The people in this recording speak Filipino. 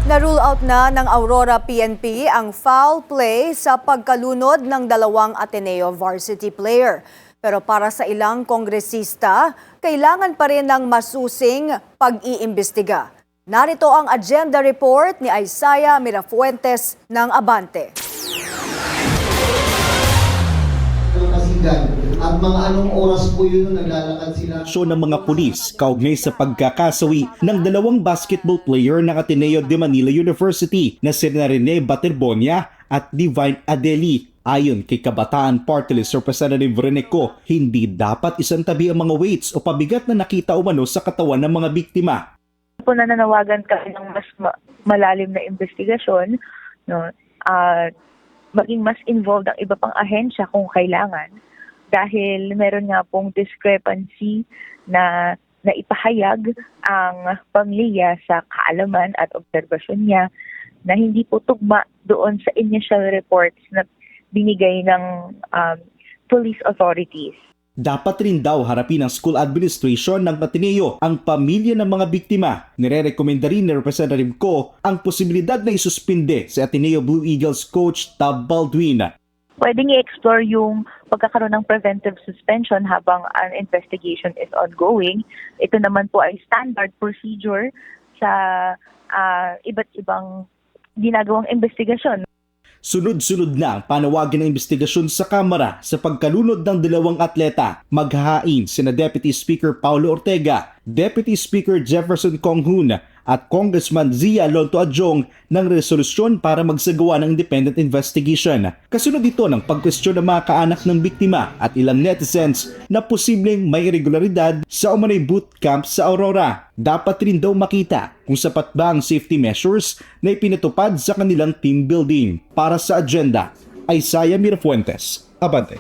Na-rule out na ng Aurora PNP ang foul play sa pagkalunod ng dalawang Ateneo varsity player. Pero para sa ilang kongresista, kailangan pa rin ng masusing pag-iimbestiga. Narito ang agenda report ni Isaiah Mirafuentes ng Abante. At mga anong oras po yun nung naglalakad sila? Show ng mga pulis kaugnay sa pagkakasawi ng dalawang basketball player ng Ateneo de Manila University na sina Rene Baterbonia at Divine Adeli. Ayon kay Kabataan Party List Representative Rene Co, hindi dapat isantabi ang mga weights o pabigat na nakita umano sa katawan ng mga biktima. Po nananawagan kami ng mas malalim na investigasyon, no? Maging mas involved ang iba pang ahensya kung kailangan. Dahil meron nga pong discrepancy na ipahayag ang pamilya sa kaalaman at obserbasyon niya na hindi po tugma doon sa initial reports na binigay ng police authorities. Dapat rin daw harapin ng school administration ng Ateneo ang pamilya ng mga biktima. Nire-recommenda rin ni Representative Co ang posibilidad na isuspinde si Ateneo Blue Eagles coach Tab Baldwin. Pwedeng i-explore yung pagkakaroon ng preventive suspension habang an investigation is ongoing. Ito naman po ay standard procedure sa iba't ibang ginagawang investigasyon. Sunod-sunod na ang panawagan ng investigasyon sa Kamara sa pagkalunod ng dalawang atleta. Maghahain sina Deputy Speaker Paulo Ortega, Deputy Speaker Jefferson Conghun at Congressman Zia Lonto Adjong ng resolusyon para magsagawa ng independent investigation. Kasunod ito ng pagkwestiyon ng mga kaanak ng biktima at ilang netizens na posibleng may irregularidad sa umanay boot camp sa Aurora. Dapat rin daw makita kung sapat ba ang safety measures na ipinatupad sa kanilang team building. Para sa agenda, Isaiah Mirafuentes, Abante.